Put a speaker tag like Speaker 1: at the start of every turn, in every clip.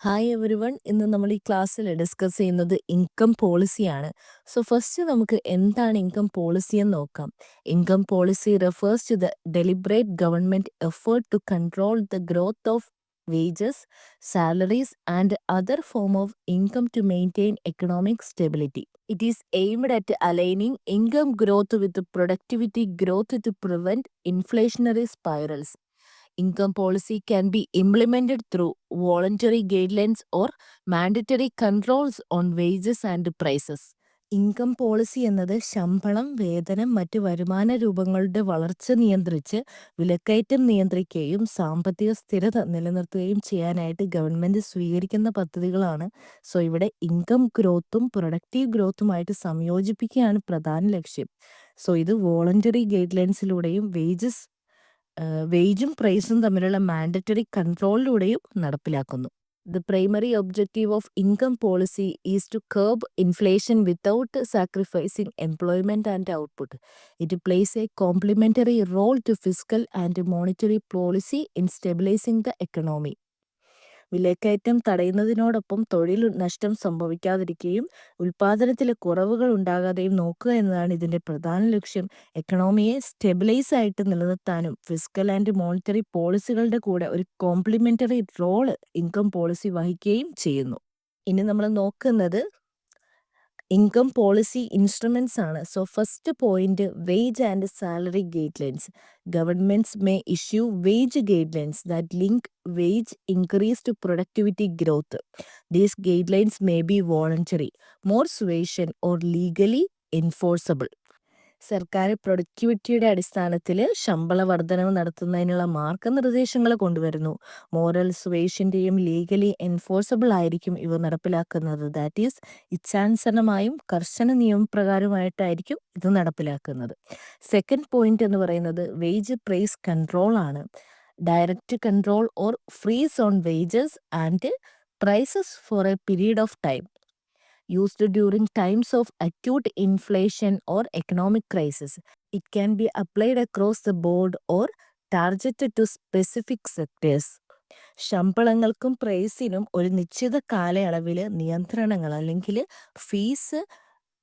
Speaker 1: Hi every one. ഇന്ന് നമ്മൾ ഈ ക്ലാസ്സിൽ ഡിസ്കസ് ചെയ്യുന്നത് ഇൻകം പോളിസിയാണ്. സോ ഫസ്റ്റ് നമുക്ക് എന്താണ് ഇൻകം പോളിസി എന്ന് നോക്കാം. Income policy refers to the deliberate government effort to control the growth of wages, salaries and other form of income to maintain economic stability. It is aimed at aligning income growth with productivity growth to prevent inflationary spirals. Income policy can be implemented through voluntary guidelines or mandatory controls on wages and prices. Income policy എന്നത് ശമ്പളം, വേതനം, മറ്റ് വരുമാന രൂപങ്ങളുടെ വളർച്ച നിയന്ത്രിച്ച് വിലക്കയറ്റം നിയന്ത്രിക്കുകയും സാമ്പത്തിക സ്ഥിരത നിലനിർത്തുകയും ചെയ്യാനായിട്ട് ഗവൺമെൻറ് സ്വീകരിക്കുന്ന പദ്ധതികളാണ്. സോ ഇവിടെ ഇൻകം ഗ്രോത്തും പ്രൊഡക്റ്റീവ് ഗ്രോത്തുമായിട്ട് സംയോജിപ്പിക്കുകയാണ് പ്രധാന ലക്ഷ്യം. സോ ഇത് വോളണ്ടറി ഗൈഡ് ലൈൻസിലൂടെയും വേജും പ്രൈസും തമ്മിലുള്ള മാൻഡറ്ററി കൺട്രോളിലൂടെയും നടപ്പിലാക്കുന്നു. The primary objective of income policy is to curb inflation without sacrificing employment and output. It plays a complementary role to fiscal and monetary policy in stabilizing the economy. വിലക്കയറ്റം തടയുന്നതിനോടൊപ്പം തൊഴിൽ നഷ്ടം സംഭവിക്കാതിരിക്കുകയും ഉൽപാദനത്തിലെ കുറവുകൾ ഉണ്ടാകാതെയും നോക്കുക എന്നതാണ് ഇതിൻ്റെ പ്രധാന ലക്ഷ്യം. എക്കണോമിയെ സ്റ്റെബിലൈസ് ആയിട്ട് നിലനിർത്താനും ഫിസ്ക്കൽ ആൻഡ് മോണിറ്ററി പോളിസികളുടെ കൂടെ ഒരു കോംപ്ലിമെൻ്ററി റോള് ഇൻകം പോളിസി വഹിക്കുകയും ചെയ്യുന്നു. ഇനി നമ്മൾ നോക്കുന്നത് ഇൻകം പോളിസി ഇൻസ്ട്രുമെൻറ്റ്സ് ആണ്. So first point, wage and salary guide lines. Governments may issue wage guide lines that link wage increase to productivity growth. These guidelines may be voluntary, more suasion or legally enforceable. സർക്കാർ പ്രൊഡക്ടിവിറ്റിയുടെ അടിസ്ഥാനത്തിൽ ശമ്പള വർധനവ് നടത്തുന്നതിനുള്ള മാർഗനിർദ്ദേശങ്ങൾ കൊണ്ടുവരുന്നു. Moral സുവേഷൻ്റെയും legally enforceable ആയിരിക്കും ഇവ നടപ്പിലാക്കുന്നത്. ദാറ്റ് ഈസ് ഇച്ഛാനുസരണമായും കർശന നിയമപ്രകാരമായിട്ടായിരിക്കും ഇത് നടപ്പിലാക്കുന്നത്. സെക്കൻഡ് പോയിന്റ് എന്ന് പറയുന്നത് വേജ് പ്രൈസ് കൺട്രോൾ ആണ്. Direct control or freeze on wages and prices for a period of time used during times of acute inflation or economic crisis. It can be applied across the board or targeted to specific sectors. ശമ്പളങ്ങൾക്കും പ്രൈസിനും ഒരു നിശ്ചിത കാലയളവിൽ നിയന്ത്രണങ്ങൾ അല്ലെങ്കിൽ fees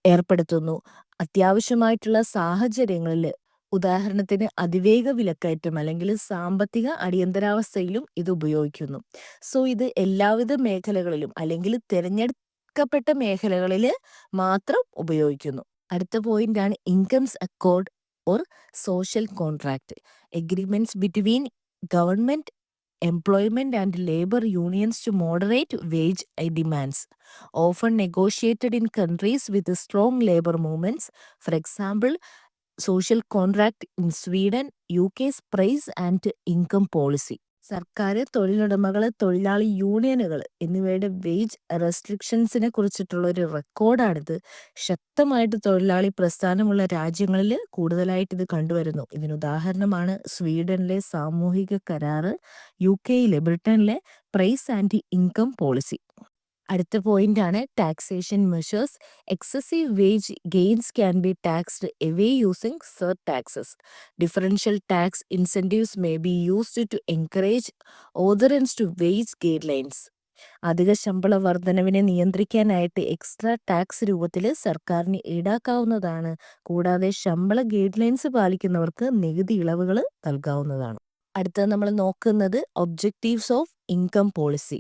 Speaker 1: ഏർപ്പെടുത്തുന്നു. അത്യാവശ്യമായിട്ടുള്ള സാഹചര്യങ്ങളിൽ, ഉദാഹരണത്തിന് അതിവേഗ വിലക്കയറ്റം അല്ലെങ്കിൽ സാമ്പത്തിക അടിയന്തരാവസ്ഥയിലും ഇത് ഉപയോഗിക്കുന്നു. സോ ഇത് എല്ലാവിധ മേഖലകളിലും അല്ലെങ്കിൽ തിരഞ്ഞെടുക്കപ്പെട്ട മേഖലകളിൽ മാത്രം ഉപയോഗിക്കുന്നു. അടുത്ത പോയിന്റാണ് incomes Accord or social contract. Agreements between government, employment and labor unions to moderate wage demands, often negotiated in countries with strong labor movements. For example, social contract in Sweden, UK's price and income policy. സർക്കാർ, തൊഴിലുടമകൾ, തൊഴിലാളി യൂണിയനുകൾ എന്നിവയുടെ wage റെസ്ട്രിക്ഷൻസിനെ കുറിച്ചിട്ടുള്ള ഒരു റെക്കോർഡാണിത്. ശക്തമായിട്ട് തൊഴിലാളി പ്രസ്ഥാനമുള്ള രാജ്യങ്ങളിൽ കൂടുതലായിട്ട് ഇത് കണ്ടുവരുന്നു. ഇതിനുദാഹരണമാണ് സ്വീഡനിലെ സാമൂഹിക കരാറ്, UK-യിലെ, ബ്രിട്ടനിലെ പ്രൈസ് ആൻഡ് ഇൻകം പോളിസി. അടുത്ത പോയിന്റാണ് taxation measures. Excessive wage gains can be taxed away using surtaxes. Differential tax incentives may be used to encourage adherence to wage guidelines. അധിക ശമ്പള വർധനവിനെ നിയന്ത്രിക്കാനായിട്ട് എക്സ്ട്രാ ടാക്സ് രൂപത്തിൽ സർക്കാരിന് ഈടാക്കാവുന്നതാണ്. കൂടാതെ ശമ്പള ഗൈഡ് ലൈൻസ് പാലിക്കുന്നവർക്ക് നികുതി ഇളവുകൾ നൽകാവുന്നതാണ്. അടുത്തത് നമ്മൾ നോക്കുന്നത് objectives of income policy.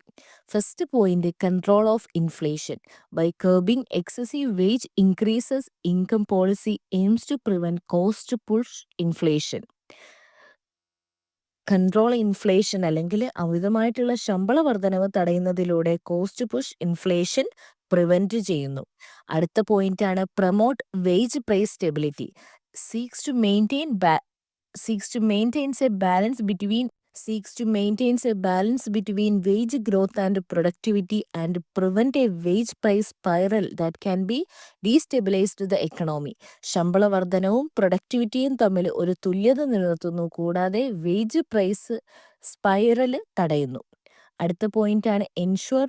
Speaker 1: First point, control of inflation. By curbing excessive wage increases, income policy aims to prevent cost push inflation. Control inflation അല്ലെങ്കിൽ അമിതമായിട്ടുള്ള ശമ്പള വർധനവ് തടയുന്നതിലൂടെ കോസ്റ്റ് പുഷ് ഇൻഫ്ലേഷൻ പ്രിവെന്റ് ചെയ്യുന്നു. അടുത്ത പോയിന്റാണ് promote wage price stability. Seeks to maintains a balance between wage growth and productivity and prevent a wage price spiral that can be destabilized the economy. ശമ്പള വർധനവും പ്രൊഡക്ടിവിറ്റിയും തമ്മിൽ ഒരു തുല്യത നിലനിർത്തുന്നു. കൂടാതെ വേജ് പ്രൈസ് സ്പൈറൽ തടയുന്നു. അടുത്ത പോയിന്റാണ് ensure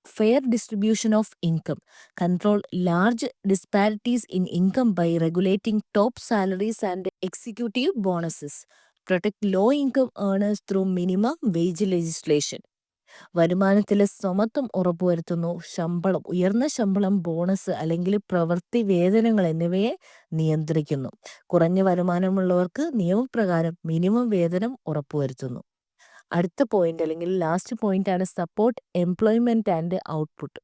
Speaker 1: fair distribution of income. Control large disparities in income by regulating top salaries and executive bonuses. Protect low income earners through minimum wage legislation. വരുമാനത്തിലെ സമത്വം ഉറപ്പുവരുത്തുന്നു. ഉയർന്ന ശമ്പളം, ബോണസ് അല്ലെങ്കിൽ പ്രവൃത്തി വേതനങ്ങൾ എന്നിവയെ നിയന്ത്രിക്കുന്നു. കുറഞ്ഞ വരുമാനമുള്ളവർക്ക് നിയമപ്രകാരം മിനിമം വേതനം ഉറപ്പുവരുത്തുന്നു. അടുത്ത പോയിന്റ് അല്ലെങ്കിൽ ലാസ്റ്റ് പോയിന്റ് ആണ് സപ്പോർട്ട് എംപ്ലോയ്മെന്റ് ആൻഡ് ഔട്ട്പുട്ട്.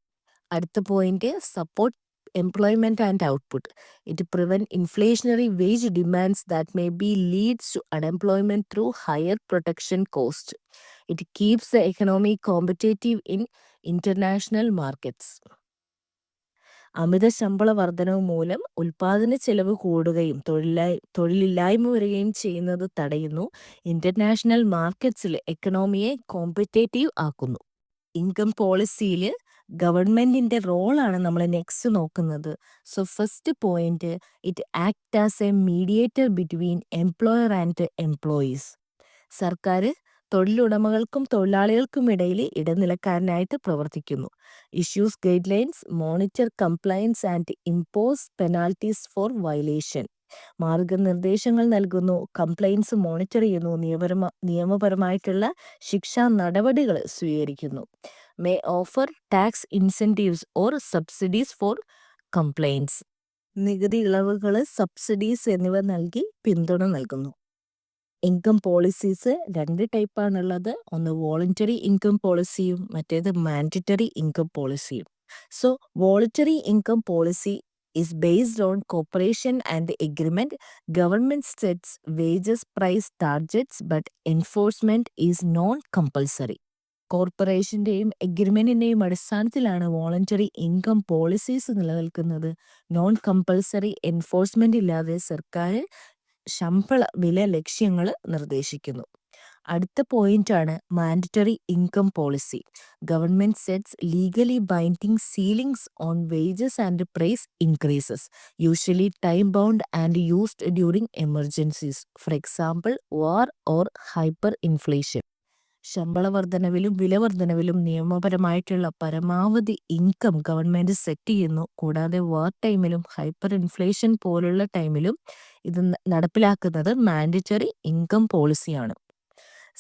Speaker 1: അടുത്ത point support employment and output. It prevent inflationary wage demands that may be leads to unemployment through higher protection cost. It keeps the economy competitive in international markets. അമിത ശമ്പള വർധനവ് മൂലം ഉൽപാദന ചെലവ് കൂടുകയും തൊഴിലില്ലായ്മ വരികയും ചെയ്യുന്നത് തടയുന്നു. ഇന്റർനാഷണൽ മാർക്കറ്റ്സിൽ എക്കണോമിയെ കോമ്പറ്റേറ്റീവ് ആക്കുന്നു. ഇൻകം പോളിസിയിൽ ഗവൺമെന്റിന്റെ റോളാണ് നമ്മൾ നെക്സ്റ്റ് നോക്കുന്നത്. So first point, it act as a mediator between employer and employees. സർക്കാർ തൊഴിലുടമകൾക്കും തൊഴിലാളികൾക്കും ഇടയിൽ ഇടനിലക്കാരനായിട്ട് പ്രവർത്തിക്കുന്നു. Issues guidelines, monitor compliance and impose penalties for violation. മാർഗനിർദ്ദേശങ്ങൾ നൽകുന്നു, കംപ്ലൈൻസ് മോണിറ്റർ ചെയ്യുന്നു, നിയമപരമായിട്ടുള്ള ശിക്ഷാ നടപടികൾ സ്വീകരിക്കുന്നു. May offer tax incentives or subsidies for compliance. നികുതി ഇളവുകൾ, സബ്സിഡീസ് എന്നിവ നൽകി പിന്തുണ നൽകുന്നു. ഇൻകം പോളിസീസ് 2 ടൈപ്പാണുള്ളത്. ഒന്ന് വോളണ്ടറി ഇൻകം പോളിസിയും മറ്റേത് മാൻഡറ്ററി ഇൻകം പോളിസിയും. So voluntary income policy is based on cooperation and agreement. Government sets wages price targets but enforcement is non-compulsory. കോർപ്പറേഷൻ്റെയും എഗ്രിമെൻറ്റിൻ്റെയും അടിസ്ഥാനത്തിലാണ് വോളണ്ടറി ഇൻകം പോളിസീസ് നിലനിൽക്കുന്നത്. നോൺ കമ്പൾസറി എൻഫോഴ്സ്മെൻ്റ് ഇല്ലാതെ സർക്കാർ ശമ്പള വില ലക്ഷ്യങ്ങൾ നിർദ്ദേശിക്കുന്നു. അടുത്ത പോയിന്റാണ് mandatory income policy. Government sets legally binding ceilings on wages and price increases, usually time bound and used during emergencies. For example war or hyper inflation. ശമ്പള വർധനവിലും വിലവർധനവിലും നിയമപരമായിട്ടുള്ള പരമാവധി ഇൻകം ഗവൺമെന്റ് സെറ്റ് ചെയ്യുന്നു. കൂടാതെ വാർ ടൈമിലും ഹൈപ്പർ ഇൻഫ്ലേഷൻ പോലുള്ള ടൈമിലും ഇത് നടപ്പിലാക്കുന്നത് മാൻഡറ്ററി ഇൻകം പോളിസിയാണ്.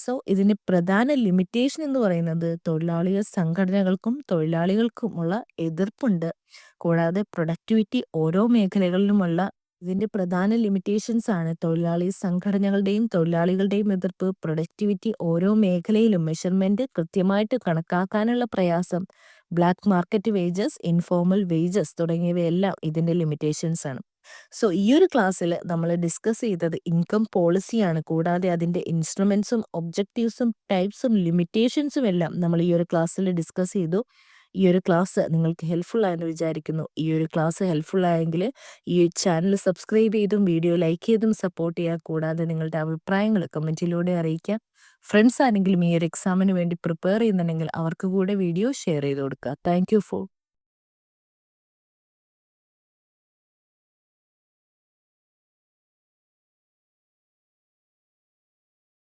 Speaker 1: സോ ഇതിൻ്റെ പ്രധാന ലിമിറ്റേഷൻ എന്ന് പറയുന്നത് തൊഴിലാളികൾ സംഘടനകൾക്കും തൊഴിലാളികൾക്കുമുള്ള എതിർപ്പുണ്ട്. കൂടാതെ പ്രൊഡക്ടിവിറ്റി ഓരോ മേഖലകളിലുമുള്ള ഇതിൻ്റെ പ്രധാന ലിമിറ്റേഷൻസ് ആണ് തൊഴിലാളി സംഘടനകളുടെയും തൊഴിലാളികളുടെയും എതിർപ്പ്, പ്രൊഡക്ടിവിറ്റി ഓരോ മേഖലയിലും മെഷർമെൻറ്റ് കൃത്യമായിട്ട് കണക്കാക്കാനുള്ള പ്രയാസം, black market wages, informal wages തുടങ്ങിയവയെല്ലാം ഇതിൻ്റെ ലിമിറ്റേഷൻസ് ആണ്. സോ ഈ ഒരു ക്ലാസ്സിൽ നമ്മൾ ഡിസ്കസ് ചെയ്തത് ഇൻകം പോളിസിയാണ്. കൂടാതെ അതിൻ്റെ ഇൻസ്ട്രുമെൻസും ഒബ്ജക്റ്റീവ്സും ടൈപ്സും ലിമിറ്റേഷൻസും എല്ലാം നമ്മൾ ഈ ഒരു ക്ലാസ്സിൽ ഡിസ്കസ് ചെയ്തു. ഈ ഒരു ക്ലാസ് നിങ്ങൾക്ക് ഹെൽപ്ഫുൾ ആയെന്ന് വിചാരിക്കുന്നു. ഈ ഒരു ക്ലാസ് ഹെൽപ്ഫുൾ ആയെങ്കിൽ ഈ ചാനൽ സബ്സ്ക്രൈബ് ചെയ്തും വീഡിയോ ലൈക്ക് ചെയ്തും സപ്പോർട്ട് ചെയ്യുക. കൂടാതെ നിങ്ങളുടെ അഭിപ്രായങ്ങൾ കമൻറ്റിലൂടെ അറിയിക്കുക. ഫ്രണ്ട്സ് ആണെങ്കിലും ഈ ഒരു എക്സാമിന് വേണ്ടി പ്രിപ്പയർ ചെയ്യുന്നുണ്ടെങ്കിൽ അവർക്ക് കൂടെ വീഡിയോ ഷെയർ ചെയ്ത് കൊടുക്കുക. Thank you for